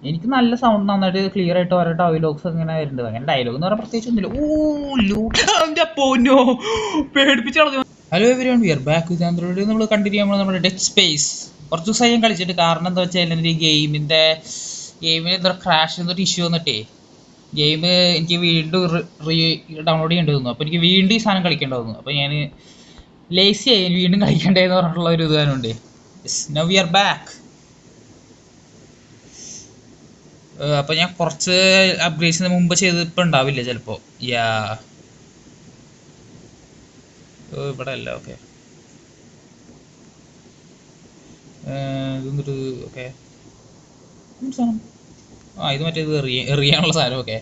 എനിക്ക് നല്ല സൗണ്ട് നന്നായിട്ട് ക്ലിയർ ആയിട്ട് ഓരോ ഡയലോഗ്സ് ഇങ്ങനെ വരുന്നുണ്ട്. അങ്ങനെ ഡയലോഗ് എന്ന് പറഞ്ഞാൽ പ്രത്യേകിച്ച് ഒന്നുമില്ല. പോന്നോ പേടിപ്പിച്ചു കളഞ്ഞു. Hello everyone, we are back with Android. നമ്മൾ കണ്ടിന്യൂ ചെയ്യുമ്പോൾ നമ്മുടെ ഡെഡ് സ്പേസ് കുറച്ച് ദിവസമായി ഞാൻ കളിച്ചിട്ട്. കാരണം എന്താ വെച്ചാൽ എൻ്റെ ഗെയിമിന് എന്തോ ക്രാഷ് എന്നൊരു ഇഷ്യൂ വന്നിട്ടേ ഗെയിം എനിക്ക് വീണ്ടും ഡൗൺലോഡ് ചെയ്യേണ്ടി വന്നു. അപ്പോൾ എനിക്ക് വീണ്ടും ഈ സാധനം കളിക്കേണ്ടി വന്നു. അപ്പോൾ ഞാൻ ലേസി ആയി വീണ്ടും കളിക്കേണ്ടതെന്ന് പറഞ്ഞിട്ടുള്ള ഒരു ഇതാനുണ്ട്. Now we are back. അപ്പോൾ ഞാൻ കുറച്ച് അപ്ഗ്രേഡ്സിന് മുമ്പ് ചെയ്തിപ്പോൾ ഉണ്ടാവില്ല ചിലപ്പോൾ. യാ ഇവിടെ അല്ല. ഓക്കെ, ഇതൊന്നൊരു ഓക്കെ സാധനം. ഇത് മറ്റേത് എറിയാനുള്ള സാധനം. ഓക്കെ,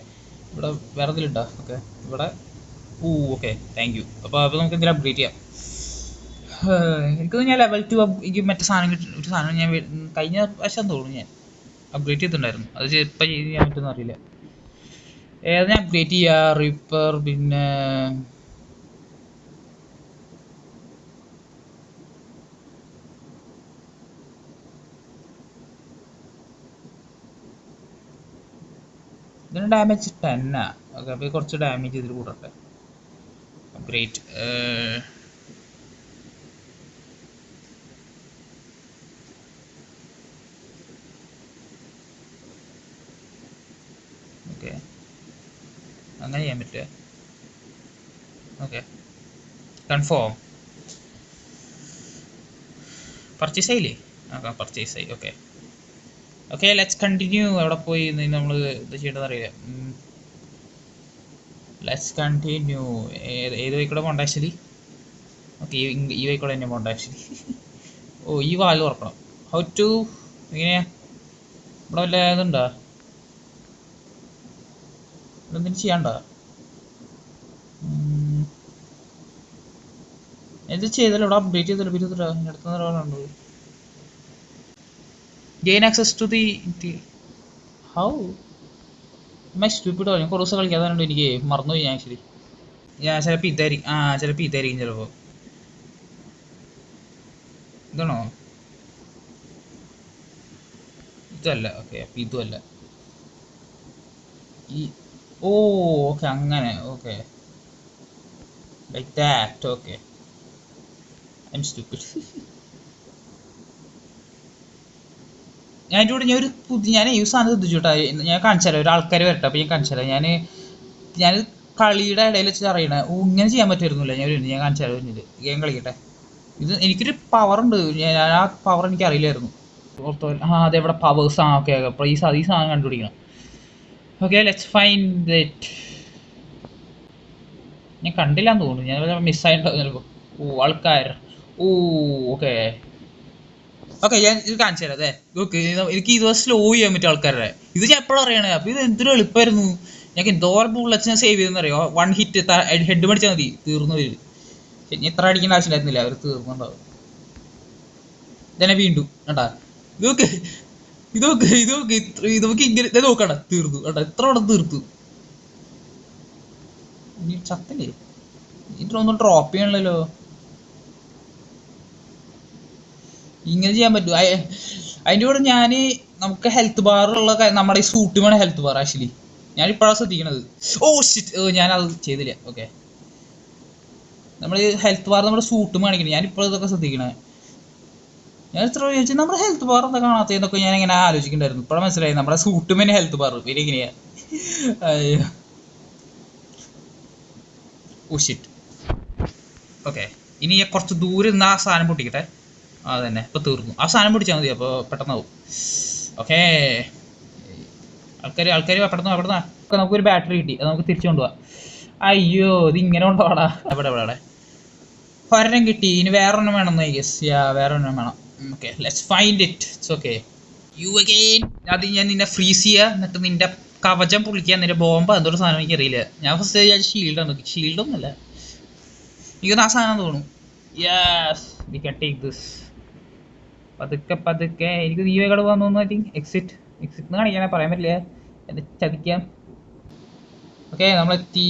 ഇവിടെ വേറെ എന്തെങ്കിലും ഉണ്ടോ? ഓക്കെ, ഇവിടെ ഓക്കെ, താങ്ക് യു. അപ്പോൾ നമുക്ക് എന്തെങ്കിലും അപ്ഗ്രേഡ് ചെയ്യാം. എനിക്ക് ഞാൻ ലെവൽ 2 എനിക്ക് മറ്റേ സാധനം ഒരു സാധനം ഞാൻ കഴിഞ്ഞ വർഷം തോന്നുന്നു ഞാൻ അപ്ഗ്രേഡ് ചെയ്തിട്ടുണ്ടായിരുന്നു. അത് ഇപ്പം ചെയ്യാൻ പറ്റുമെന്ന് അറിയില്ല. ഏതാ ഞാൻ അപ്ഗ്രേഡ് ചെയ്യുക? റിപ്പർ, പിന്നെ ഇതിന് ഡാമേജ് 10 ഓക്കെ. അപ്പോൾ കുറച്ച് ഡാമേജ് ഇതിൽ കൂടട്ടെ. അപ്ഗ്രേഡ് ഓക്കെ, അങ്ങനെ ചെയ്യാൻ പറ്റുക. Okay, confirm. പർച്ചേസ് ആയില്ലേ? ആ പർച്ചേസ് ആയി. Okay okay, let's continue. അവിടെ പോയി നമ്മൾ ഇത് ചെയ്യേണ്ടത് അറിയില്ല. Let's continue. ഏത് വഴിക്കൂടെ പോകണ്ട ആക്ച്വലി? ഓക്കെ, ഈ വഴിക്കൂടെ തന്നെ പോകണ്ട ആക്ച്വലി. ഓ, ഈ വാല് തുറക്കണം. ഹൗ ടു എങ്ങനെയാ? ഇവിടെ വല്ല ഇതുണ്ടോ? ഇവിടെ എന്തെങ്കിലും ചെയ്യാണ്ടോ? എന്ത് ചെയ്തല്ലോ? ഇവിടെ അപ്ഡേറ്റ് ചെയ്തല്ലോ. പിന്നെ അടുത്ത ഒരാളുണ്ട്. Gain access to the how my stupid. ഞാൻ കുറേ ദിവസം കളിക്കാതെ എനിക്ക് മറന്നുപോയി ഞാൻ ആക്ച്വലി. ഞാൻ ചിലപ്പോൾ ഇതായിരിക്കും. ചിലപ്പോൾ ഇതായിരിക്കും ചിലപ്പോൾ. ഇതാണോ? ഇതല്ല. ഓക്കെ, അപ്പം ഇതുമല്ല. ഈ ഓക്കെ, അങ്ങനെ. Okay, like that. Okay, I M stupid. ഞാൻ അതിൻ്റെ കൂടെ ഞാൻ ഒരു ഞാൻ ഈ സാധനം ശ്രദ്ധിച്ചു കേട്ടോ. ഞാൻ കാണിച്ചാലോ? ഒരു ആൾക്കാർ വരട്ടെ, അപ്പോൾ ഞാൻ കാണിച്ചാലോ? ഞാൻ കളിയുടെ ഇടയിൽ വെച്ച് അറിയണേ. ഇങ്ങനെ ചെയ്യാൻ പറ്റുമായിരുന്നില്ല. ഞാൻ കാണിച്ചാലോ? ഗെയിം കളിക്കട്ടെ. ഇത് എനിക്കൊരു പവറുണ്ട്. ആ പവർ എനിക്ക് അറിയില്ലായിരുന്നു. അതെവിടെ പവേഴ്സ്? ഓക്കെ ഓക്കെ, അപ്പോൾ ഈ സാധനം കണ്ടുപിടിക്കണം. Okay, let's find it. ഞാൻ കണ്ടില്ലാന്ന് തോന്നുന്നു. ഞാൻ മിസ്സായിട്ടുണ്ടാവും ചിലപ്പോൾ. ആൾക്കാർ. ഓക്കെ ഓക്കെ, ഞാൻ ഇത് കാണിച്ചു തരാം. അതെ, ഓക്കെ, എനിക്ക് ഇത് സ്ലോ ചെയ്യാൻ പറ്റിയ ആൾക്കാരുടെ ഇത് ഞാൻ എപ്പോഴും അറിയണേ. അപ്പോൾ ഇത് എന്തൊരു എളുപ്പമായിരുന്നു. ഞങ്ങൾക്ക് എന്തോരം ബുള്ളറ്റ്സ് ഞാൻ സേവ് ചെയ്തെന്നറിയോ? 1 ഹിറ്റ് ഹെഡ് മേടിച്ചാൽ മതി, തീർന്നു വരും. ഇനി ഇത്ര അടിക്കേണ്ട ആവശ്യമില്ലായിരുന്നില്ല, അവർ തീർന്നുണ്ടാവും. ഇതന്നെ വീണ്ടും കേട്ടാ. ഇതൊക്കെ ഇതൊക്കെ ഇങ്ങനെ നോക്കണ്ട, തീർന്നു കേട്ടാ. എത്ര അവിടെ തീർത്തു. ഇനി ചത്തില്ലേ? ഇതൊന്നും ഡ്രോപ്പ് ചെയ്യണല്ലോ. ഇങ്ങനെ ചെയ്യാൻ പറ്റും. അതിൻ്റെ കൂടെ ഞാൻ നമുക്ക് ഹെൽത്ത് ബാറുള്ള നമ്മുടെ ഈ സൂട്ട് വേണം ഹെൽത്ത് ബാർ ആക്ച്വലി. ഞാനിപ്പോഴാണ് ശ്രദ്ധിക്കണത്. ഷിറ്റ്, ഞാനത് ചെയ്തില്ല. ഓക്കെ, നമ്മൾ ഹെൽത്ത് ബാർ നമ്മുടെ സൂട്ടും കാണിക്കണം. ഞാനിപ്പോഴും ഇതൊക്കെ ശ്രദ്ധിക്കണേ. ഞാൻ എത്ര ചോദിച്ചു നമ്മുടെ ഹെൽത്ത് ബാർ എന്താ കാണാത്തതെന്നൊക്കെ ഞാൻ ഇങ്ങനെ ആലോചിക്കണ്ടായിരുന്നു. ഇപ്പോഴും മനസ്സിലായി നമ്മുടെ സൂട്ടും തന്നെ ഹെൽത്ത് ബാർ പിന്നെ എങ്ങനെയാ. ഷിറ്റ്. ഓക്കെ, ഇനി കുറച്ച് ദൂരെ നിന്ന് ആ സാധനം പൊട്ടിക്കട്ടെ. അതന്നെ, ഇപ്പോൾ തീർന്നു. ആ സാധനം പിടിച്ചാൽ മതി, അപ്പോൾ പെട്ടെന്നാവും. ഓക്കെ, ആൾക്കാർ പെട്ടെന്ന് നമുക്കൊരു ബാറ്ററി കിട്ടി. അത് നമുക്ക് തിരിച്ചു കൊണ്ടുപോകാം. അയ്യോ, ഇത് ഇങ്ങനെ കൊണ്ടുപോകടാ. എവിടെ ഒരെണ്ണം കിട്ടി. ഇനി വേറൊരെണ്ണം വേണമെന്ന് ഐ ഗസ്. വേറെ ഒരെണ്ണം വേണം. Okay, let's find it. It's okay. You again. അത് ഞാൻ നിന്നെ ഫ്രീസ് ചെയ്യുക, എന്നിട്ട് നിന്റെ കവചം പൊളിക്കുക. നിന്റെ ബോംബ് എന്തൊരു സാധനം എനിക്ക് അറിയില്ല. ഞാൻ ഫസ്റ്റ് ഷീൽഡാണ്. ഷീൽഡൊന്നുമല്ല, എനിക്കൊന്ന് ആ സാധനം തോന്നും. Yes, we can take this. പതുക്കെ എനിക്ക് ഈ വഴികൾ പോകാൻ തോന്നുന്നു. ഐ തിങ്ക് എക്സിറ്റ് എന്ന് കാണിക്കാനേ പറയാൻ പറ്റില്ല. എന്നെ ചതിക്കാം. ഓക്കെ, നമ്മളെത്തി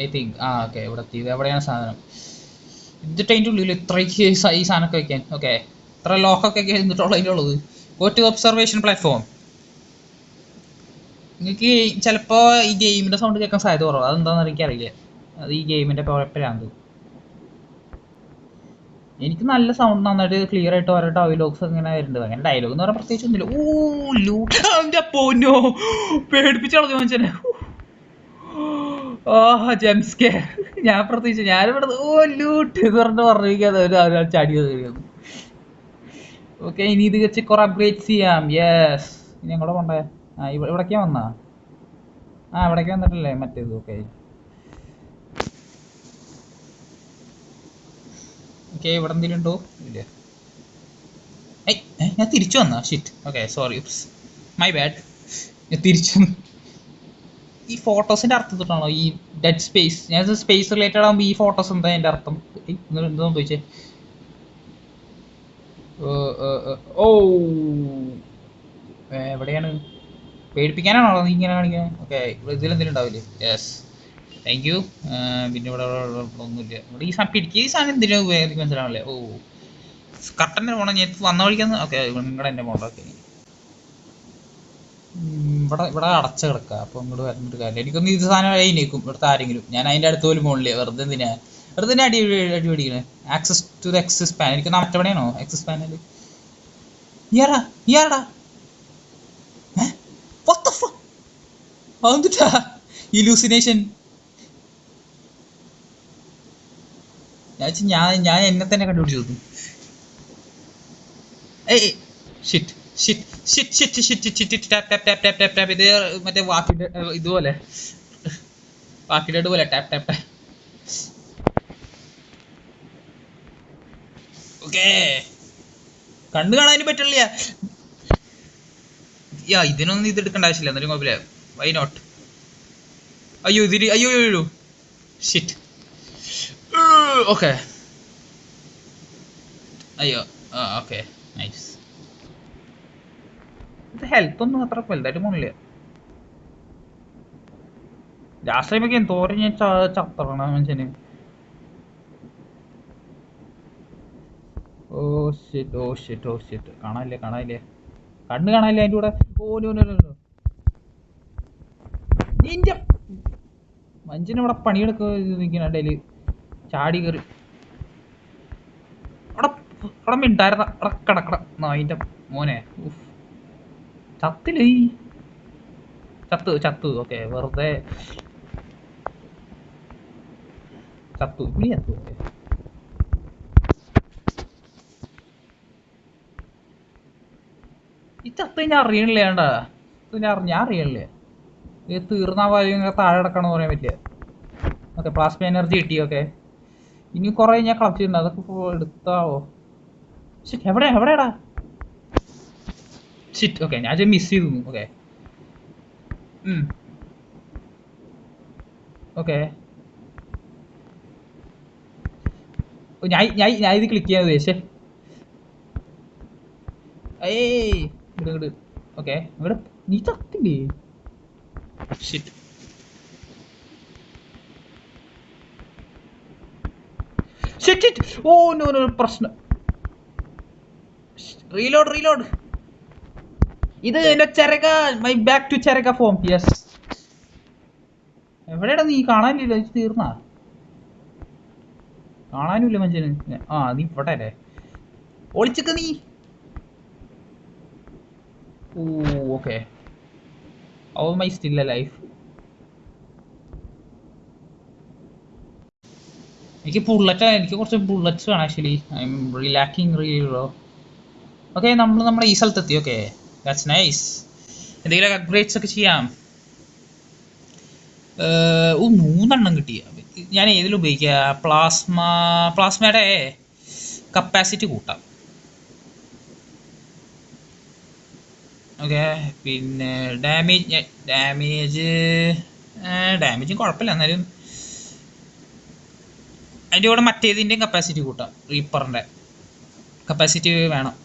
ഐ തിങ്ക്. ഓക്കെ, ഇവിടെ എത്തി. എവിടെയാണ് സാധനം? എന്നിട്ട് അതിൻ്റെ ഉള്ളിൽ ഇത്രയ്ക്ക് ഈ സാധനമൊക്കെ വയ്ക്കാൻ. ഓക്കെ, ഇത്ര ലോക്കൊക്കെ എന്നിട്ടുള്ള അതിൻ്റെ ഉള്ളത്. Go to observation platform. നിങ്ങൾക്ക് ചിലപ്പോൾ ഈ ഗെയിമിൻ്റെ സൗണ്ട് കേൾക്കാൻ സാധ്യത കുറവ്. അതെന്താണെന്ന് എനിക്കറിയില്ല. അത് ഈ ഗെയിമിൻ്റെ കുഴപ്പമില്ലാണ്ട്. എനിക്ക് നല്ല സൗണ്ട് നന്നായിട്ട് ക്ലിയർ ആയിട്ട് ഓരോ ഡയലോഗ്സ് ഇങ്ങനെ വരുന്നുണ്ട്. അങ്ങനെ ഡയലോഗ് എന്ന് പറഞ്ഞാൽ പ്രത്യേകിച്ച് ഒന്നുമില്ല. ഓ ലൂട്ട് പോന്നോ, പേടിപ്പിച്ച് കളഞ്ഞു മനുഷ്യനെ. ഓ ജംസ്കെ ഞാൻ പ്രത്യേകിച്ച് ഞാനിവിടെ ഓ ലൂട്ട് എന്ന് പറഞ്ഞിരിക്കാതെ ചാടി കഴിയുന്നു. ഓക്കെ, ഇനി ഇത് വെച്ച് കുറെ അപ്ഗ്രേഡ് ചെയ്യാം. യെസ്, ഇനി എങ്ങോട്ട് പോണ്ടേ? ആ ഇവിടേക്കാ വന്നാ? ആ ഇവിടേക്ക് വന്നിട്ടല്ലേ മറ്റേത്. ഓക്കെ ഓക്കെ, ഇവിടെ എന്തെങ്കിലും ഉണ്ടോ? ഇല്ല. ഞാൻ തിരിച്ചു വന്നാ? Shit. Okay sorry, my bad. ഞാൻ തിരിച്ചു വന്നു. ഈ ഫോട്ടോസിന്റെ അർത്ഥം തൊട്ടാണോ ഈ ഡെഡ് സ്പേസ്? ഞാൻ സ്പേസ് റിലേറ്റഡ് ആകുമ്പോൾ ഈ ഫോട്ടോസ് എന്താ അതിന്റെ അർത്ഥം? എന്താ ചോദിച്ചേ? ഓ എവിടെയാണ്? പേടിപ്പിക്കാനാണോ നീ ഇങ്ങനെ കാണിക്കുന്നത്? ഓക്കെ, ഇതിലെന്തെങ്കിലും ഉണ്ടാവില്ലേ? Yes, thank you. പിന്നെ ഇവിടെ ഒന്നുമില്ല. ഇവിടെ ഈ സാധനം പിടിക്കുക, ഈ സാധനം എന്തിനാ ഉപയോഗിക്കും മനസ്സിലാവണല്ലേ? ഓ കട്ടൻ്റെ പോകണം ഞാൻ വന്ന വഴിക്കാന്ന്. ഓക്കെ നിങ്ങളുടെ എൻ്റെ പോകണ്ട. ഓക്കെ ഇവിടെ അടച്ച കിടക്കുക. അപ്പോൾ ഇങ്ങോട്ട് വരേണ്ട കാര്യമില്ല. എനിക്കൊന്ന് ഇത് സാധനം കഴിഞ്ഞേക്കും ഇവിടുത്തെ ആരെങ്കിലും. ഞാൻ അതിൻ്റെ അടുത്ത് പോലും പോകണില്ലേ. വെറുതെ എന്തിനാ അടി പിടിക്കണേ? Access to the excess pan. എനിക്ക് മറ്റവിടെയാണോ എക്സസ് പാനൽ? ഇയാടാ അതെന്താ ഇലൂസിനേഷൻ? ഞാൻ എന്നെ തന്നെ കണ്ടുപിടിച്ചു. ഏയ് shit shit shit shit shit shit tap tap tap tap tap tap. ഇത് മറ്റേ വാക്കിന്റെ ഇതുപോലെ, വാക്കിന്റെ പോലെ ടാപ്പ് ടാപ്പ് ടാപ്പ്. ഓക്കേ, കണ്ണു കാണാനും പറ്റില്ല. ഇതിനൊന്നും ഇത് എടുക്കേണ്ട ആവശ്യമില്ല. എന്നാലും കുഴപ്പമില്ല. Why not? അയ്യോ ഇതിന് അയ്യോ അയ്യോ ഷിറ്റ്. ഓക്കെ അയ്യോ ഓക്കെ നൈസ്. ഇത് ഹെൽത്ത് ഒന്നും അത്ര വലുതായിട്ട് പോണില്ല. ലാസ്റ്റ് ടൈമൊക്കെ എന്തോരം ഞാൻ ചത്തറണ മനുഷ്യന്. Oh shit oh shit oh shit. കാണാനില്ലേ കണ്ണ് കാണാനില്ല അതിൻ്റെ കൂടെ. Oh no no no. നിന്റെ മനുഷ്യന് ഇവിടെ പണിയെടുക്കുക നിൽക്കുന്ന ഇടയിൽ ചാടി കയറി. അവിടെ മിണ്ടായിരുന്ന കിടക്കട നായിൻ്റെ മോനെ. ചത്തില്ലേ? ചത്തു. ഓക്കെ വെറുതെ ചത്തു. ഇനി ചത്തു. ഓക്കെ ഈ ചത്ത് ഞാൻ അറിയണില്ല. വേണ്ടാ ഞാൻ അറിയണില്ലേ? ഇത് തീർന്നാ ഇങ്ങനെ താഴെ കിടക്കണമെന്ന് പറയാൻ പറ്റില്ല. ഓക്കെ പ്ലാസ്മ എനർജി കിട്ടി. ഓക്കെ ഇനി കുറെ ഞാൻ കളക്ട് ചെയ്യുന്നുണ്ട്. അതൊക്കെ ഇപ്പോൾ എടുത്താവോ? ഷിറ്റ് എവിടെയാടാ? ഷിറ്റ് ഓക്കെ ഞാൻ മിസ് ചെയ്തു. ഓക്കെ ഓക്കെ ഞാൻ ഇത് ക്ലിക്ക് ചെയ്യാൻ ഉദ്ദേശിച്ചേ. ഏയ് ഇങ്ങോട്ട്. ഓക്കെ ഇവിടെ നീ ചത്തില്ലേ? Shit shit. Oh no no പ്രശ്നം. റീലോഡ്. ഇത് എന്റെ ചെരക, മൈ ബാക്ക് ടു ചെരക ഫോം. യെസ്. എവിടെയാടാ നീ? കാണാനില്ല. തീർന്നാ? കാണാനുമില്ല മനുഷ്യന്. നീ ഇവിടെ അല്ലേ ഒളിച്ചൊക്കെ നീ? Oh okay how my still alive? എനിക്ക് കുറച്ച് ബുള്ളറ്റ്സ് വേണം actually. I'm relaxing reload. Okay നമ്മുടെ ഈ സ്ഥലത്തെത്തി. Okay that's nice. എന്തെങ്കിലും അപ്ഗ്രേഡ്സ് ഒക്കെ ചെയ്യാം. 3 കിട്ടിയ. ഞാൻ ഏതിലും ഉപയോഗിക്കുക? പ്ലാസ്മയുടെ കപ്പാസിറ്റി കൂട്ടാം. ഓക്കെ പിന്നെ ഡാമേജും കുഴപ്പമില്ല. എന്നാലും അതിൻ്റെ കൂടെ മറ്റേതിൻ്റെയും കപ്പാസിറ്റി കൂട്ടാം. റീപ്പറിൻ്റെ കപ്പാസിറ്റി വേണം.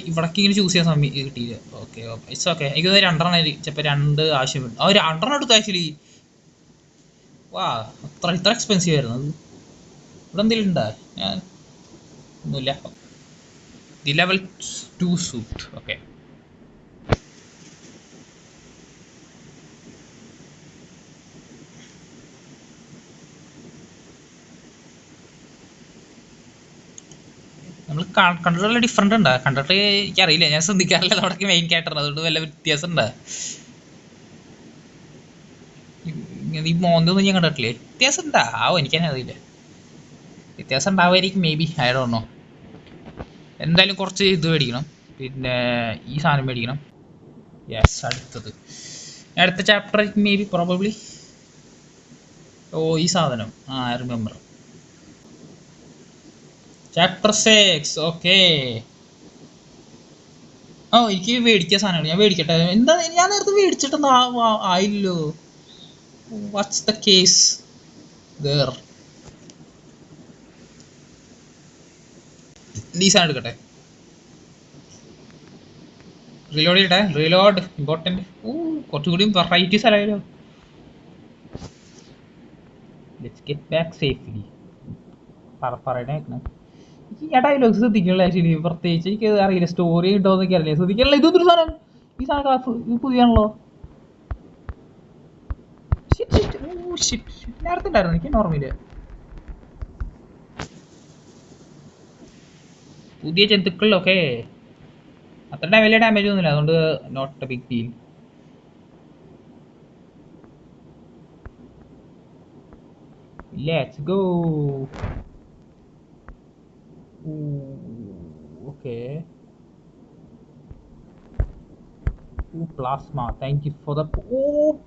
ഇവിടേക്ക് ഇങ്ങനെ ചൂസ് ചെയ്യാൻ സമയം കിട്ടിയില്ല. Okay it's okay. എനിക്ക് 2 ചിലപ്പോൾ 2 ആവശ്യമുണ്ട്. 2 എടുത്തു ആക്ച്വലി. വാ ഇത്ര എക്സ്പെൻസീവ് ആയിരുന്നു അത്. ഇവിടെ എന്തെങ്കിലും ഉണ്ടാ? ഞാൻ ഒന്നുമില്ല. The level 2 suit. ഓക്കെ കണ്ടിട്ട് വല്ല ഡിഫറെൻ്റ് ഉണ്ടോ? കണ്ടിട്ട് എനിക്കറിയില്ല, ഞാൻ ശ്രദ്ധിക്കാറില്ല നമ്മുടെ മെയിൻ ക്യാരക്ടർ, അതുകൊണ്ട് വല്ല വ്യത്യാസം ഉണ്ടോ? ഈ മോന്തൊന്നും ഞാൻ കണ്ടിട്ടില്ലേ? വ്യത്യാസം ഉണ്ടാ? എനിക്കെന്നെ അറിയില്ല. വ്യത്യാസം ഉണ്ടാവുമായിരിക്കും, maybe, I don't know. എന്തായാലും കുറച്ച് ഇത് മേടിക്കണം, പിന്നെ ഈ സാധനം മേടിക്കണം. യെസ്, അടുത്ത ചാപ്റ്റർ മേ ബി പ്രോബബ്ലി ഈ സാധനം. I remember. ചാപ്റ്റർ 6. ഓക്കെ. എനിക്ക് മേടിക്കാൻ സാധനമാണ്, ഞാൻ മേടിക്കട്ടെ. എന്താ, ഞാൻ നേരത്തെ മേടിച്ചിട്ടൊന്നും ആയില്ലോ. What's the case there? ഈ സാധനം എടുക്കട്ടെ. റീലോഡ് ചെയ്യട്ടെ. Reload important. കുറച്ചുകൂടി വെറൈറ്റീസ് ആയാലോ. Let's get back safely. പറയണേ ഈ ഡയലോഗ് ശ്രദ്ധിക്കണില്ല ആക്ച്വലി. പ്രത്യേകിച്ച് എനിക്ക് അറിയില്ല, സ്റ്റോറി ഉണ്ടോന്നൊക്കെ അറിയില്ല, ശ്രദ്ധിക്കണില്ല. ഇതൊരു സാധനം, ഈ സാധനം ഇത് പുതിയാണല്ലോ. നേരത്തെ ഉണ്ടായിരുന്നു, എനിക്ക് ഓർമ്മയില്ല. പുതിയ ജന്തുക്കളിലൊക്കെ അത്ര വലിയ ഡാമേജ് ഒന്നുമില്ല, അതുകൊണ്ട് not a big deal. Let's go. Okay. Plasma, thank you for the.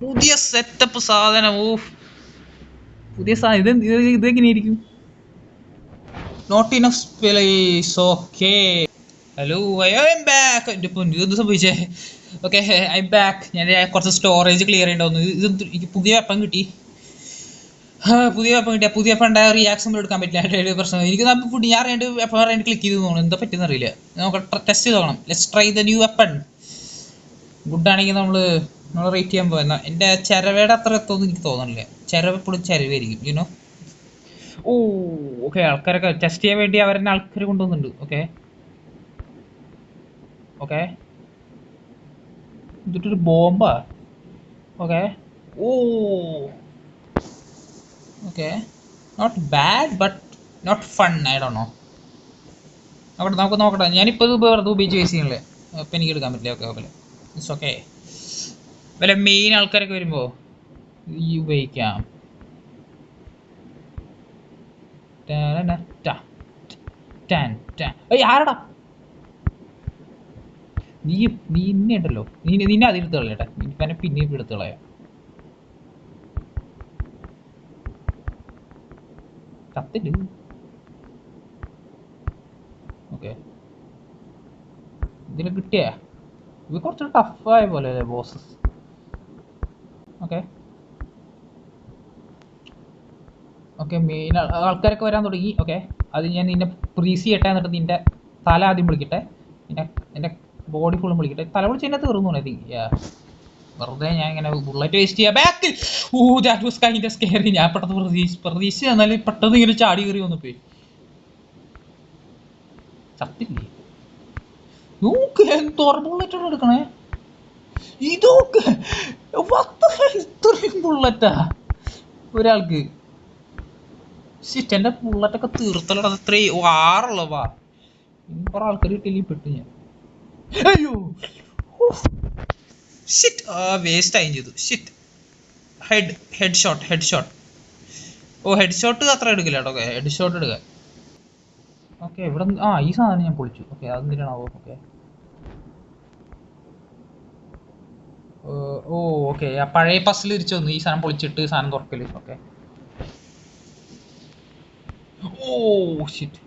പുതിയ സെറ്റപ്പ് സാധനം. പുതിയ സാധനം. ഇതെങ്ങനെയായിരിക്കും? Not enough space. Okay. Hello, I am back. എൻ്റെ പൊന്നു, ഇതൊന്നും സംഭവിച്ചേ? Okay, I'm back. ഞാൻ കുറച്ച് സ്റ്റോറേജ് ക്ലിയർ ചെയ്യണ്ടാവുന്നു. ഇത് പുതിയ വെപ്പൺ കിട്ടി. പുതിയ വെപ്പൺ ഉണ്ടായ റിയാക്ഷൻ എടുക്കാൻ പറ്റില്ല. പ്രശ്നം എനിക്ക് ഫുഡ് ഞാൻ അറിയാണ്ട് ക്ലിക്ക് ചെയ്ത് തോന്നുന്നു. എന്താ പറ്റുന്ന അറിയില്ല. നമുക്ക് ടെസ്റ്റ് ചെയ്ത് നോക്കണം. Let's try the new weapon. Good ആണെങ്കിൽ നമ്മൾ റേറ്റ് ചെയ്യാൻ പോയെന്നാ. എൻ്റെ ചിരവയുടെ അത്ര എത്തുമെന്ന് എനിക്ക് തോന്നുന്നില്ല. ചിരവ എപ്പോഴും ചിരവായിരിക്കും, യുനോ. ഓക്കെ. ആൾക്കാരൊക്കെ ടെസ്റ്റ് ചെയ്യാൻ വേണ്ടി അവരെന്നെ ആൾക്കാർ കൊണ്ടുവന്നുണ്ട്. ഓക്കെ. എന്നിട്ടൊരു ബോംബാ. Okay. Okay. Not bad but not fun. I don't know. നമുക്ക് നോക്കട്ടെ. ഞാനിപ്പോൾ ഇത് വെറുതെ ഉപയോഗിച്ച് വേസ്റ്റ് ചെയ്യണില്ലേ? അപ്പം എനിക്ക് എടുക്കാൻ പറ്റില്ല. ഓക്കെ. It's okay. വല്ല മെയിൻ ആൾക്കാരൊക്കെ വരുമ്പോൾ ഈ ഉപയോഗിക്കാം. ആരടാ നീ? നിന്നെ ഉണ്ടല്ലോ, നിന്നെ അതിൽ എടുത്ത് കളയട്ടെ. പിന്നെ പിന്നെയും എടുത്ത് കളയാം. ചത്തില്ല. ഓക്കെ. ഇതിന് കിട്ടിയാ ഇത് കുറച്ച് ടഫായ പോലെ അല്ലേ ബോസസ്? ഓക്കെ. മെയിൻ ആൾക്കാരൊക്കെ വരാൻ തുടങ്ങി. ഓക്കെ. അത് ഞാൻ നിന്നെ ഫ്രീസ് ചെയ്യട്ടെ. എന്നിട്ട് നിന്റെ തല ആദ്യം വിളിക്കട്ടെ, പിന്നെ നിന്റെ ബോഡി ഫുള്ളും വിളിക്കട്ടെ. തല വിളിച്ച് കഴിഞ്ഞാൽ തീർന്നു. വെറുതെ ഞാൻ ഇങ്ങനെ ബുള്ളറ്റ് വേസ്റ്റ് ചെയ്യാം. ബാക്കിൽ that was kind of scary. ഞാൻ പെട്ടെന്ന് പ്രതീക്ഷിച്ച് എന്നാലും പെട്ടെന്ന് ഇങ്ങനെ ചാടി കയറി വന്നപ്പോയി. ചത്തില്ലേ? നോക്ക്, എന്തോരം ബുള്ളറ്റാണ് എടുക്കണേ. ഇതൊക്കെ ഇത്രയും ബുള്ളറ്റാ ഒരാൾക്ക്? എൻ്റെ ബുള്ളറ്റൊക്കെ തീർത്തലടാ. ഇത്രയും 6 ഇനി കുറെ ആൾക്കാർ കിട്ടിയില്ലേ പെട്ടു ഞാൻ. അയ്യോ, വേസ്റ്റ് ആയും ചെയ്തു. Head shot. ഹെഡ് ഷോട്ട് അത്ര എടുക്കില്ല കേട്ടോ. ഹെഡ് ഷോട്ട് എടുക്കുക. ഓക്കെ. ഇവിടെ ഈ സാധനം ഞാൻ പൊളിച്ചു. ഓക്കെ, അതെന്തിനാണാവോ? ഓക്കെ. ആ പഴയ പസിൽ തിരിച്ചു വന്നു. ഈ സാധനം പൊളിച്ചിട്ട് സാധനം തുറക്കല്. ഓക്കെ.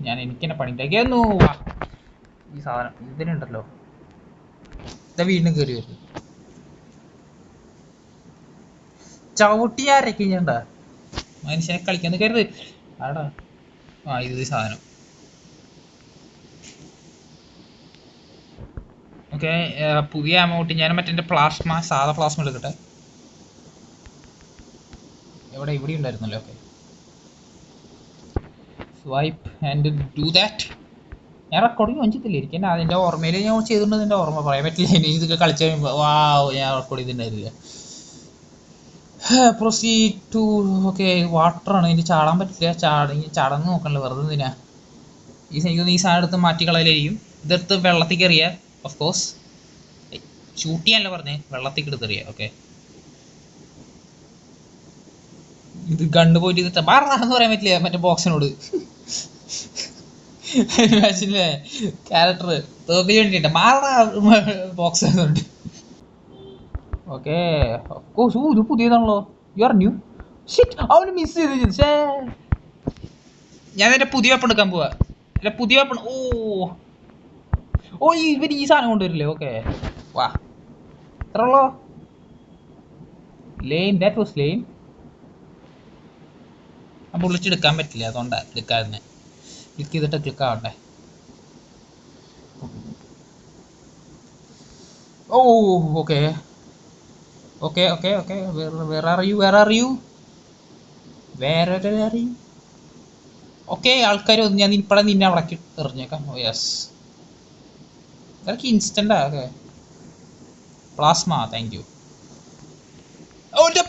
ഞാൻ എനിക്കെന്നെ പണി ഉണ്ടാക്കിയായിരുന്നു. ഈ സാധനം ഇതിനുണ്ടല്ലോ, ഇതാ വീണ്ടും കയറി വരുന്നു. ചവിട്ടി ആരൊക്കെയുണ്ട മനുഷ്യനെ കളിക്കാൻ കരുത്. ആടാ. ഇത് സാധനം. ഓക്കെ. പുതിയ അമൗണ്ട് ഞാൻ മറ്റേ സാധാ പ്ലാസ്മ എടുക്കട്ടെ. ഇവിടെ ഉണ്ടായിരുന്നല്ലോ. Okay. Swipe and do that. ഞാൻ റെക്കോർഡിങ് ചെയ്തിട്ടില്ല. എനിക്ക് അതിൻ്റെ ഓർമ്മയിൽ ഞാൻ ചെയ്തിട്ടുണ്ട്. എൻ്റെ ഓർമ്മ പറയാൻ പറ്റില്ല. ഇനി ഇതൊക്കെ കളിച്ച് കഴിയുമ്പോൾ ഞാൻ റെക്കോർഡ് ചെയ്തിട്ടുണ്ടായിരുന്നില്ല. Proceed to. ഓക്കെ. വാട്ടറാണ്. ഇനി ചാടാൻ പറ്റില്ല. ചാടാൻ നോക്കണല്ലോ, വെറുതെ എന്തിനാ. ഈ സാധനം എടുത്ത് മാറ്റിക്കളയിലായിരിക്കും. ഇതെടുത്ത് വെള്ളത്തിൽ കയറിയ ഓഫ് കോഴ്സ് ഷൂട്ട് ചെയ്യാനല്ല പറഞ്ഞേ, വെള്ളത്തിൽ എടുത്തെറിയാം. ഓക്കെ, ഇത് കണ്ടു പോയിട്ട് ഇത് മാറാന്ന് പറയാൻ പറ്റില്ല മറ്റേ ബോക്സിനോട്. ക്യാരക്ടർ തോപ്പി വേണ്ടിട്ട് മാറാ ബോക്സ് ആയതുകൊണ്ട്. ഓക്കെ, ഇത് പുതിയതാണല്ലോ. You are new. ഷിറ്റ്, അവന് മിസ് ചെയ്ത്. ഞാൻ എന്റെ പുതിയ വെപ്പൺ എടുക്കാൻ പോവാ. അല്ല പുതിയ വെപ്പൺ. ഓ ഇവർ ഈ സാധനം കൊണ്ടുവരില്ലേ? ഓക്കെ, വാ, എത്ര ഉള്ളോ? Lame, that was lame. ആ ബുള്ളറ്റ് എടുക്കാൻ പറ്റില്ല, അതുകൊണ്ടാ എടുക്കാതെ. ക്ലിക്ക് ചെയ്തിട്ട് ക്ലിക്ക് ആവട്ടെ. ഓ ഓക്കെ ഓക്കെ ഓക്കെ ഓക്കെ. വേറെ അറിയൂ, വേറെ അറിയൂ, വേറെ അറിയൂ. ഓക്കെ, ആൾക്കാർ ഒന്ന് ഞാൻ ഇപ്പഴേ നിന്നെ അവിടെ എറിഞ്ഞേക്കാം. ഓ യെസ്, ഇതൊക്കെ ഇൻസ്റ്റൻ്റാ. Okay, Plasma, thank you. Okay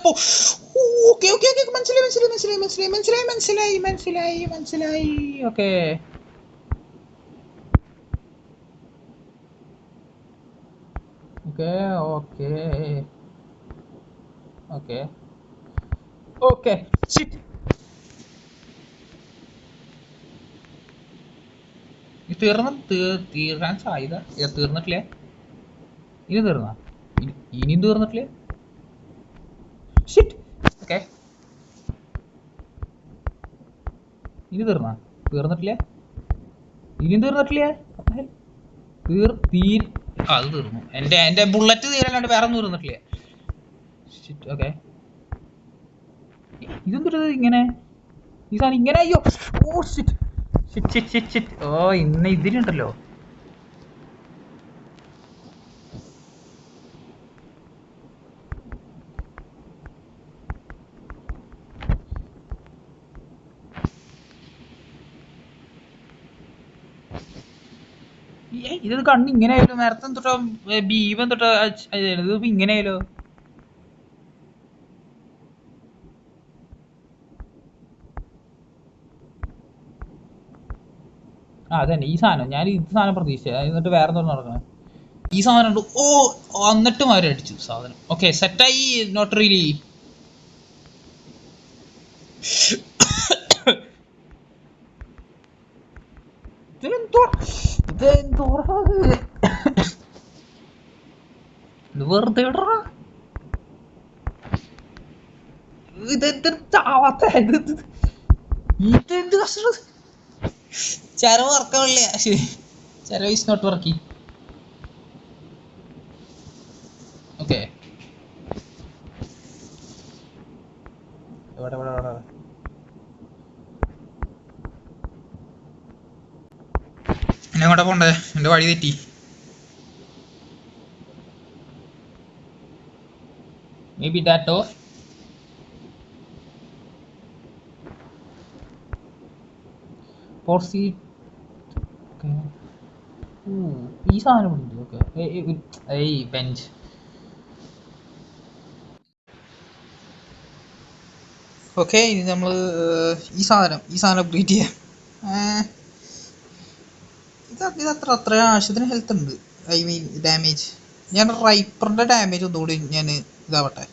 okay okay, മനസ്സിലായി മനസ്സിലായി മനസ്സിലായി മനസ്സിലായി മനസ്സിലായി മനസ്സിലായി മനസ്സിലായി മനസ്സിലായി. Okay okay okay okay okay. തീർക്കാൻ സാധ്യത. തീർന്നിട്ടില്ലേ? ഇനി തീർന്നാ? ഇനിയും തീർന്നിട്ടില്ലേ? ഷിറ്റ്. ഓക്കെ, ഇനി തീർന്നാ? തീർന്നിട്ടില്ലേ? ഇനിയും തീർന്നിട്ടില്ലേ? അത് തീർന്നു. എന്റെ ബുള്ളറ്റ് തീരല്ലാണ്ട് വേറെ ഒന്നും തീർന്നിട്ടില്ലേ? ഓക്കെ, ഇതെന്തൊരു ഇങ്ങനെ ഈ സാധനം ഇങ്ങനെ? അയ്യോ, oh shit shit shit shit shit. ഓ ഇന്ന് ഇതിലുണ്ടല്ലോ. ഇത് കണ്ണ് ഇങ്ങനെ ആയാലോ? നേരത്തെ തൊട്ടോ ബീവൻ തൊട്ടോ ഇത് ഇങ്ങനെ ആയാലോ? അതന്നെ ഈ സാധനം. ഞാൻ ഈ സാധനം പ്രതീക്ഷിച്ചത്, എന്നിട്ട് വേറെ എന്തോ നടക്കണം. ഈ സാധനം ഉണ്ട്. എന്നിട്ടും അവരടിച്ചു സാധനം. ഓക്കെ, സെറ്റായി. Not really. വെറുതെ ഇതെന്ത് കഷ്ടം. ചെലവ് വർക്കാവില്ല. ചെലവ് ഈസ് നോട്ട് വർക്കിംഗ്. ഓക്കെ, എവിടെ എവിടെ എവിടെ എന്നെ എങ്ങോട്ടാ പോണ്ടേ? എന്റെ വഴി തെറ്റി. May be that door. ഈ സാധനം ഉണ്ട്. Okay, bench. ഓക്കെ, ഇനി നമ്മൾ ഈ സാധനം അപ്ഗ്രേഡ് ചെയ്യാം. അത്ര ആവശ്യത്തിന് ഹെൽത്ത് ഉണ്ട്. I mean damage. ഞാൻ റൈപ്പറിന്റെ ഡാമേജ് ഒന്നുകൂടി ഞാൻ ഇതാവട്ടെ.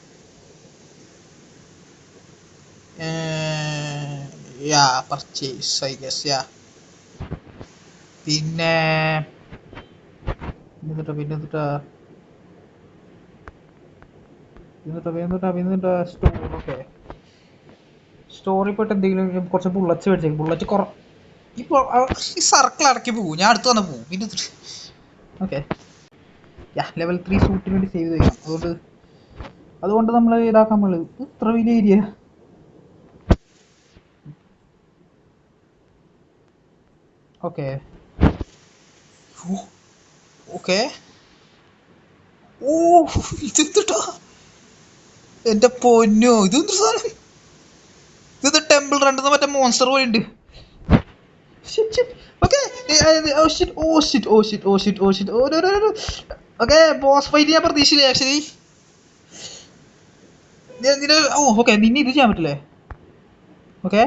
യാ പർച്ചേസ് ഐ ഗസ്. യാ പിന്നെ സ്റ്റോർ. ഓക്കെ, സ്റ്റോറിൽ പോയിട്ട് എന്തെങ്കിലും കുറച്ച് ബുള്ളറ്റ്സ് മേടിച്ചേക്കും. ബുള്ളറ്റ് ഇപ്പോൾ ഈ സർക്കിൾ അടക്കി പോകും. ഞാൻ അടുത്ത് വന്ന് പോകും പിന്നെ. ഓക്കെ, ലെവൽ 3 സൂട്ടിന് വേണ്ടി സേവ് ചെയ്യണം. അതുകൊണ്ട് നമ്മൾ ഇതാക്കാൻ പോള്. ഇത്ര വലിയ ഏരിയ. Okay okay. ഓ ഇതെന്താ എന്റെ പൊന്നോ, ഇതെന്ത് സാധനം? ഇത് ടെമ്പിൾ രണ്ടെന്ന് മറ്റേ മോൺസ്റ്റർ പോലെ ഉണ്ട്. ഓക്കെ, ബോസ് ഫൈറ്റ് ഞാൻ പ്രതീക്ഷിച്ചില്ല ആക്ച്വലി. ഓക്കെ, നിന്നെ ഇത് ചെയ്യാൻ പറ്റില്ലേ? ഓക്കെ,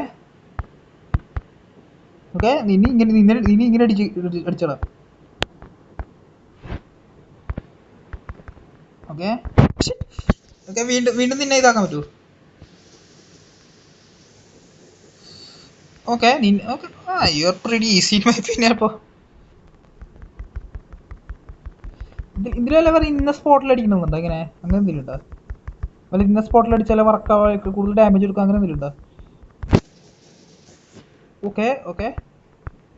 ഓക്കെ നിന്നെ ഇങ്ങനെ അടിച്ചോളാം. ഓക്കെ ഓക്കെ വീണ്ടും വീണ്ടും നിന്നെ ഇതാക്കാൻ പറ്റുമോ? Okay okay you are pretty easy പിന്നെ അപ്പോൾ ഇതിലല്ല പറയും ഇന്ന സ്പോട്ടിൽ അടിക്കണമെന്നുണ്ടോ? അങ്ങനെ അങ്ങനെ എന്തെങ്കിലും ഉണ്ടോ? അല്ല ഇന്ന സ്പോട്ടിൽ അടിച്ചാൽ വർക്കാവാൻ കൂടുതൽ ഡാമേജ് എടുക്കുക അങ്ങനെ എന്തെങ്കിലും ഉണ്ടോ? ഓക്കെ ഓക്കെ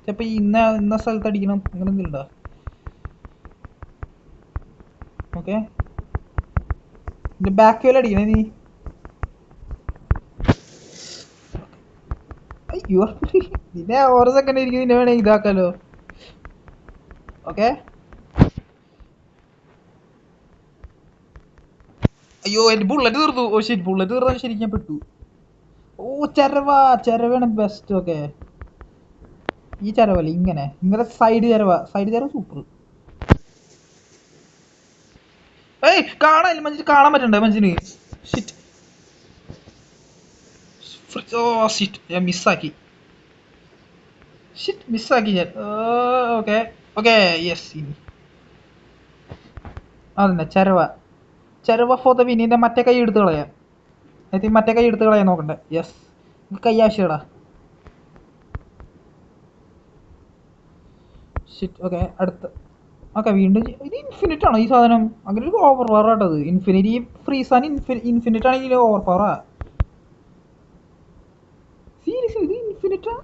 ചിലപ്പോൾ ഇന്ന സ്ഥലത്ത് അടിക്കണം അങ്ങനെ എന്തെങ്കിലും ഉണ്ടോ? ഓക്കെ ബാക്ക് വേല അടിക്കണേ നീ. അയ്യോ നിന്നെ ഓരോ സെക്കൻഡ് ഇരിക്കും നിന്നെ വേണേ ഇതാക്കാലോ. ഓക്കെ അയ്യോ എൻ്റെ ബുള്ളറ്റ് തീർന്നു. ഓ ശരി ബുള്ളറ്റ് തീർന്നാൽ ശരിക്കും ഞാൻ പെട്ടു. ഓ ചെരവാണ് ബെസ്റ്റ്. ഓക്കെ ഈ ചെരവല്ല ഇങ്ങനെ സൈഡ് ചെരവ സൂപ്പർ. ഏയ് കാണാൻ മനുഷ്യന് കാണാൻ പറ്റണ്ടേ മനുഷ്യന്? ഷിറ്റ് ഓ ഷിറ്റ് ഞാൻ മിസ്സാക്കി ഞാൻ. ഓക്കെ ഓക്കെ യെസ് ഇനി അതന്നെ ചെരവ ഫോർ ദ വിൻ. ഇതിൻ്റെ മറ്റേ കൈ എടുത്ത് കളയാം. ഐ തിങ്ക് മറ്റേ കൈ എടുത്ത് കളയാൻ നോക്കണ്ടേ? യെസ് കൈ ആവശ്യടാ. ഷിറ്റ് ഓക്കെ അടുത്ത. ഓക്കെ വീണ്ടും ഇത് ഇൻഫിനിറ്റ് ആണോ ഈ സാധനം? അങ്ങനെ ഒരു ഓവർ പവർ ആട്ടത്. ഇൻഫിനിറ്റി ഫ്രീസ് ആണ്. ഇൻഫിനിറ്റ് ആണെങ്കിൽ ഓവർ പവറാ. സീരിയസ്ലി ഇത് ഇൻഫിനിറ്റാ?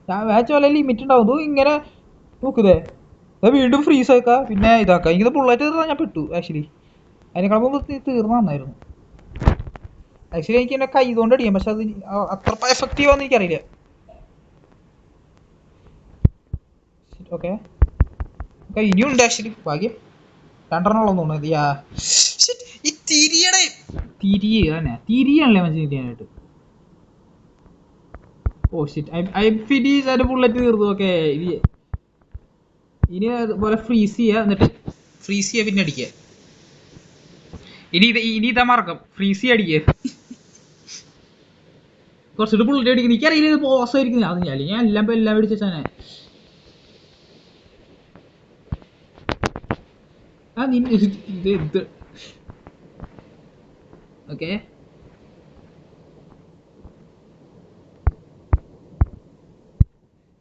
ഞാൻ വാച്ച് വല്ല ലിമിറ്റ് ഉണ്ടാവും ഇങ്ങനെ നോക്കുന്നേ. വീണ്ടും ഫ്രീസ് ആക്കാം പിന്നെ ഇതാക്കാം. ഇങ്ങനെ ബുള്ളറ്റ് തീർന്നാൽ ഞാൻ പെട്ടു ആക്ച്വലി. അതിനേക്കാൾ മുമ്പ് തീർന്ന നന്നായിരുന്നു ആക്ച്വലി. എനിക്ക് എന്നെ കൈ കൊണ്ട് അടിക്കാം പക്ഷെ അത് അത്ര എഫക്റ്റീവ് ആണെന്ന് എനിക്കറിയില്ല. ഓക്കെ ഓക്കെ ഇനിയും ഉണ്ട് ആക്ച്വലി. ഭാഗ്യം 2 തോന്നുന്നത്. ഈ തിരിയാണല്ലേ മനുഷ്യൻ തിരിയാനായിട്ട്. Oh shit I finish. അതിന്റെ ബുള്ളറ്റ് തീർന്നു. ഓക്കെ ഇനി അതുപോലെ ഫ്രീസ് ചെയ്യുക എന്നിട്ട് ഫ്രീസ് ചെയ്യുക പിന്നെ അടിക്കുക. ഇനി ഇതാ മാർഗം ഫ്രീസ് ചെയ്യുക അടിക്കുക. കുറച്ചിട്ട് ബുള്ളറ്റ് അടിക്കുന്നത് എനിക്കറിയില്ല. ഇത് ബോസ് ആയിരിക്കും. അത് ഞാൻ എല്ലാം പിടിച്ചാനെ. ഇത് ഓക്കെ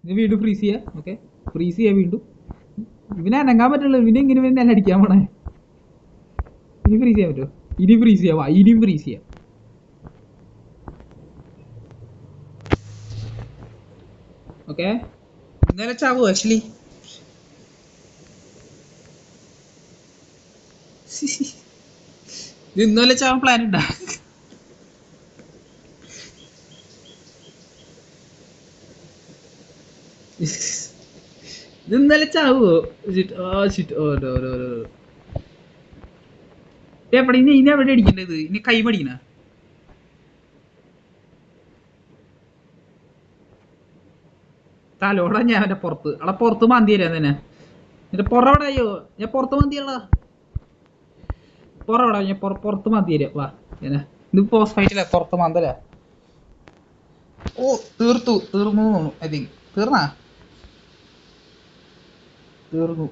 ഇത് വീണ്ടും ഫ്രീസ് ചെയ്യാം. ഓക്കെ ഫ്രീസ് ചെയ്യാം വീണ്ടും. ഇവനെ അനങ്ങാൻ പറ്റുള്ളൂ. ഇങ്ങനെ എന്നെ അടിക്കാൻ പോണേ. ഇനി ഫ്രീസ് ചെയ്യാൻ പറ്റുമോ? ഇനിയും ഫ്രീസ് ചെയ്യാം. ഓക്കെ ഇന്നലെ ചാവോ ആക്ച്വലി? ഇത് ഇന്നലെ ചാവാൻ പ്ലാൻ ഉണ്ടാ? ഇത് ഇന്നലെ ചാവോ? എവിടെ ഇനി എവിടെ അടിക്കേണ്ടത്? ഇനി കൈ മടിക്കണ തലോടാ ഞാൻ അവന്റെ പുറത്ത്. അവിടെ പുറത്ത് മന്തി തരാൻ തന്നെ. എന്റെ പുറവിടെയോ ഞാൻ പുറത്ത് മന്തിയുള്ള പുറവിടാ. ഞാൻ പുറത്ത് മന്തി തരാം. വാ ഇത് പോസ്റ്റ് ഫൈറ്റില്ല പുറത്ത് മന്തല. ഓ തീർന്നു തോന്നുന്നു. ഐ തിങ്ക് തീർന്നു.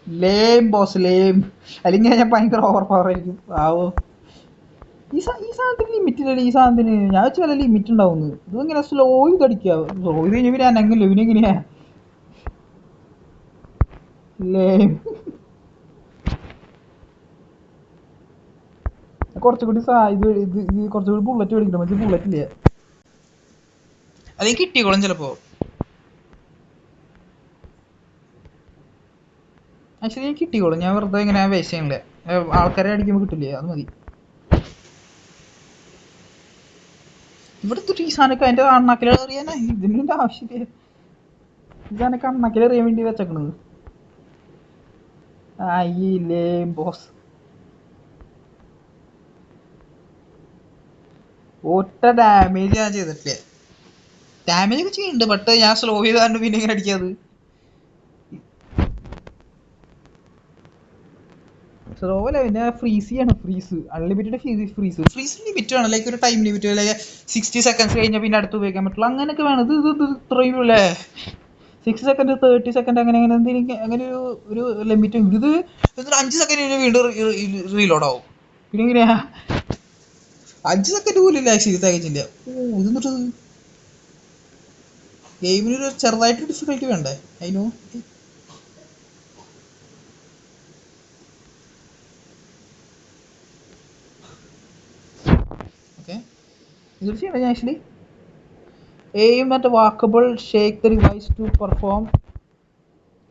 ലേം ബോസ് ലേം. അല്ലെങ്കിൽ ഞാൻ ഭയങ്കര ഓവർ പവർ ആയിരിക്കും. ആവോ ഈ സാധനത്തിന് ലിമിറ്റ് ഇല്ലല്ലോ. ഈ സാധനത്തിന് ഞാൻ വെച്ച് വല്ല ലിമിറ്റ് ഉണ്ടാവുന്നു. ഇതിങ്ങനെ സ്ലോ ചെയ്തടിക്കുക. സ്ലോ ചെയ്ത് കഴിഞ്ഞാൽ പിന്നെ അനങ്ങില്ല. ഇവനെങ്ങനെയാ ലേം. കുറച്ചുകൂടി ഇത് കുറച്ചുകൂടി ബുള്ളറ്റ് മേടിക്കണം. പക്ഷേ ബുള്ളറ്റ് ഇല്ല. അതെനിക്ക് കിട്ടിക്കോളും ചിലപ്പോ. ആക്ച്വലി എനിക്ക് കിട്ടിക്കോളും. ഞാൻ വെറുതെ ഇങ്ങനെ വേസ്റ്റ് ചെയ്യണില്ല. ആൾക്കാരെ അടിക്കുമ്പോൾ കിട്ടില്ലേ അത് മതി. ഇവിടുത്തെ ഈ സാധനമൊക്കെ അതിൻ്റെ അണ്ണാക്കിൽ എറിയാനാ. ഇതിൻ്റെ ആവശ്യമില്ല. ഈ സാധനമൊക്കെ അണ്ണാക്കിൽ എറിയാൻ വേണ്ടി വെച്ചേക്കണത്. ഈ ലേം ബോസ് ഒറ്റ ഡാമേജ് ഞാൻ ചെയ്തിട്ടില്ല. ഡാമേജ് ഒക്കെ ചെയ്യുന്നുണ്ട് ബട്ട് ഞാൻ സ്ലോ ചെയ്താണ്ട് പിന്നെ ഇങ്ങനെ അടിക്കാത്. അതുപോലെ പിന്നെ ഫ്രീസ് ചെയ്യാണ്. ഫ്രീസ് അൺലിമിറ്റഡ് ഫ്രീസ് ലിമിറ്റ് വേണം. ലൈക്ക് ഒരു ടൈം ലിമിറ്റ്, ലൈക്ക് 60 സെക്കൻഡ്സ് കഴിഞ്ഞാൽ പിന്നെ അടുത്ത് ഉപയോഗിക്കാൻ പറ്റുള്ളൂ. അങ്ങനെയൊക്കെ വേണം. ഇത് ഇത്രയും അല്ലേ, 6 സെക്കൻഡ് 30 സെക്കൻഡ് അങ്ങനെ അങ്ങനെ എന്തെങ്കിലും അങ്ങനെ ഒരു ലിമിറ്റ് ഉണ്ട്. ഇത് 5 സെക്കൻഡ് വീണ്ടും റീലോഡ് ആവും. പിന്നെ എങ്ങനെയാ 5 സെക്കൻഡ് പോലും ഇല്ല ആക്ച്വലി തികച്ചില്ല. ഇത് എന്നിട്ട് ഗെയിമിനൊരു ചെറുതായിട്ട് ഡിഫിക്കൽട്ടി വേണ്ടേ അതിനു? ഓക്കെ, ഇത് ചെയ്യണം ഞാൻ actually. Aim at walkable, shake the device to perform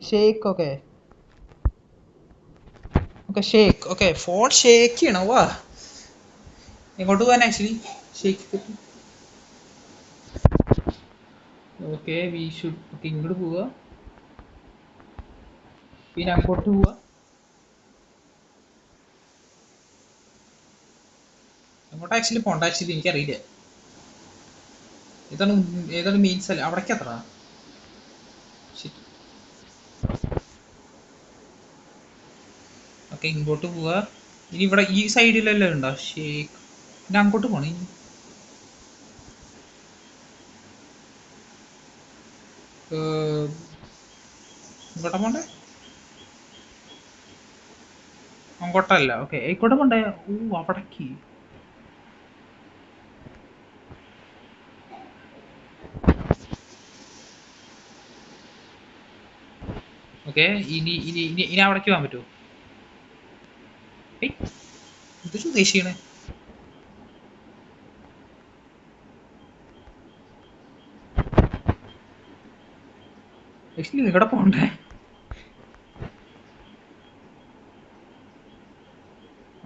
shake. Okay okay shake. Okay phone shake ചെയ്യണം. വാ, എങ്ങോട്ട് പോകാൻ actually shake? Okay we should. Okay ഇങ്ങോട്ട് പോവുക, പിന്നെ അങ്ങോട്ട് പോവുക. അങ്ങോട്ട് ആക്ച്വലി പോണ്ട, ആക്ച്വലി എനിക്കറിയില്ല ഏതാണ് ഏതാണ് മീൻസ് അല്ല അവിടേക്ക് എത്ര. ഓക്കെ ഇങ്ങോട്ട് പോവുക. ഇനി ഇവിടെ ഈ സൈഡിലെല്ലാം ഉണ്ടോ ഷേക്ക്? പിന്നെ അങ്ങോട്ട് പോകണം. ഇങ്ങോട്ടാ പോണ്ടേ? അങ്ങോട്ടല്ല. ഓക്കെ ഇങ്ങോട്ട് പോണ്ടേ? അവിടേക്ക്. ഓക്കെ ഇനി ഇനി ഇനി ഇനി അവിടേക്ക് പോകാൻ പറ്റുമോ? ഇതൊരു ഉദ്ദേശിക്കണേ. ആക്ച്വലി ഇവിടെ പോണ്ടേ?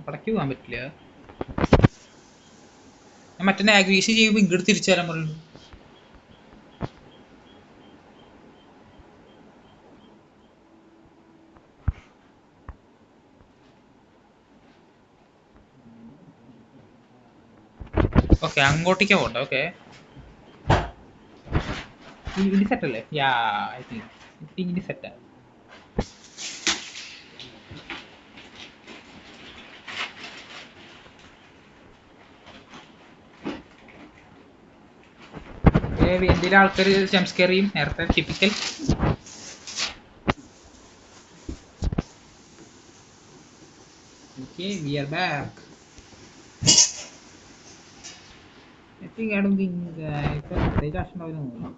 അവിടേക്ക് പോകാൻ പറ്റില്ല. ഞാൻ മറ്റേ നാഗ്രീസ് ചെയ്യുമ്പോൾ ഇങ്ങോട്ട് തിരിച്ചു തരാൻ പറയുന്നു. ഓക്കെ അങ്ങോട്ടേക്കാ പോണ്ട. ഓക്കെ ഇനി സെറ്റ് അല്ലേ? യാ ഐ തിങ്ക് ഇനി സെറ്റാ. എന്തെങ്കിലും ആൾക്കാർ ജംസ്കെയർ ചെയ്യും നേരത്തെ typical. Okay we are back. I think I don't think ഇപ്പൊ പ്രത്യേകിച്ച് ആവശ്യമുണ്ടാവില്ല തോന്നുന്നു.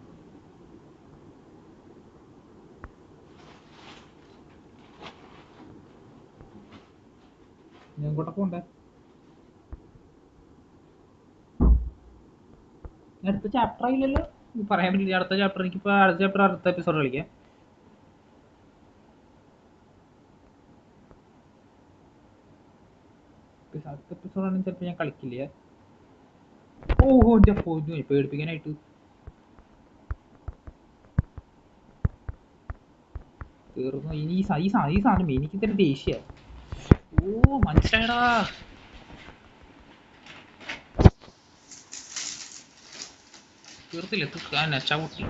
ഞാൻ ഇങ്ങോട്ടൊക്കെ ഉണ്ട്. അടുത്ത ചാപ്റ്റർ ആയില്ലല്ലോ, പറയാൻ പറ്റില്ല. അടുത്ത ചാപ്റ്റർ എനിക്കിപ്പോ അടുത്ത ചാപ്റ്റർ അടുത്ത എപ്പിസോഡ് കളിക്കാം. അടുത്ത എപ്പിസോഡാണെങ്കിൽ ചിലപ്പോൾ ഞാൻ കളിക്കില്ല. ഓഹോ എന്റെ ഫോൺ പേടിപ്പിക്കാനായിട്ട്. തീർന്നു. ഇനി ഈ സാധനം എനിക്ക് തന്നെ ദേഷ്യ. ഓ മനസ്സിലായടാ. തീർത്തില്ല ചവിട്ടി.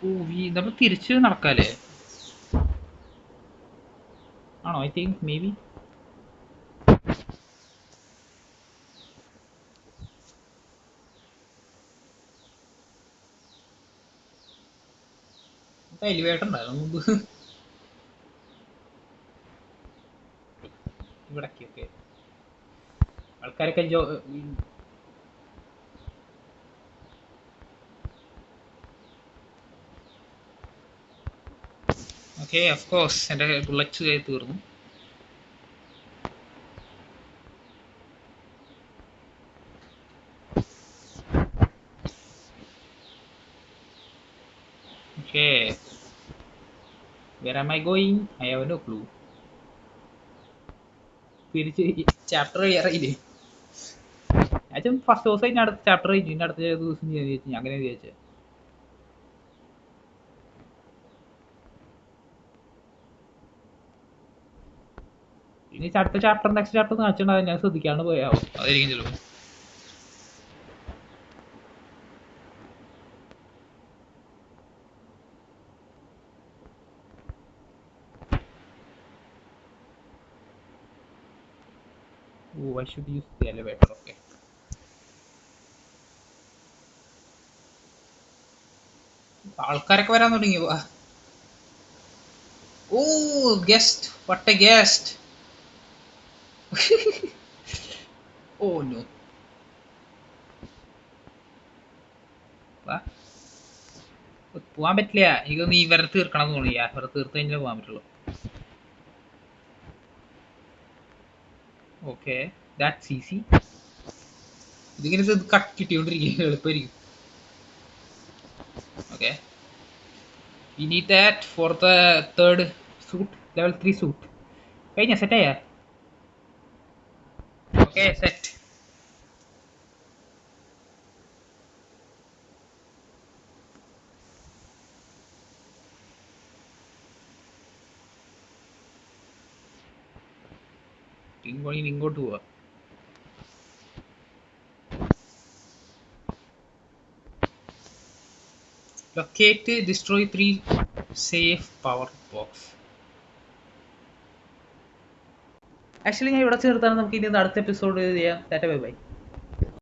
ഓ നമ്മൾ തിരിച്ച് നടക്കാല്ലേ? ആണോ? I think may be. Elevator ഉണ്ടായിരുന്നു മുമ്പ് ഇവിടേക്ക്. ഓക്കെ ആൾക്കാരൊക്കെ ഓക്കെ ഓഫ് കോഴ്സ് എൻ്റെ ബുള്ളറ്റ്സ് കയറി തീർന്നു. Okay where am I going? I have no clue. തിരിച്ച് ചാപ്റ്റർ കയറിയില്ലേ? ഞാൻ ഫസ്റ്റ് ദിവസം ഇനി അടുത്ത ചാപ്റ്റർ കഴിഞ്ഞു. അടുത്ത ദിവസം ചെയ്യാൻ വിചാരിച്ചു. അങ്ങനെ വിചാരിച്ചത്. ഇനി അടുത്ത ചാപ്റ്റർ നെക്സ്റ്റ് ചാപ്റ്റർ കാണിച്ചിട്ടുണ്ടാകും. ഞാൻ ശ്രദ്ധിക്കാണ്ട് പോയാവും. അതായിരിക്കും ചിലപ്പോൾ. Oh, I should use the elevator. Okay. ആൾക്കാരൊക്കെ വരാൻ തുടങ്ങി. Oh guest, what a guest. Oh no. പോവാൻ പറ്റില്ല, ഇതൊന്ന് ഇവരെ തീർക്കണം തോന്നില്ല. ഇവരെ തീർത്ത് കഴിഞ്ഞാൽ പോകാൻ പറ്റുള്ളൂ. Okay, that's easy. ഇതിങ്ങനെ ഇത് കട്ട് കിട്ടിയോണ്ടിരിക്കും, എളുപ്പമായിരിക്കും. Okay, we need that for the third suit, level 3 suit. കഴിഞ്ഞ സെറ്റായ? Okay, set. ഇങ്ങോട്ട് പോവാ. Locate destroy 3 safe power box. Actually ഞാൻ ഇവിടെ ചേർത്താണ്. നമുക്ക് ഇനി അടുത്ത എപ്പിസോഡ് ചെയ്യാം. Tata bye bye.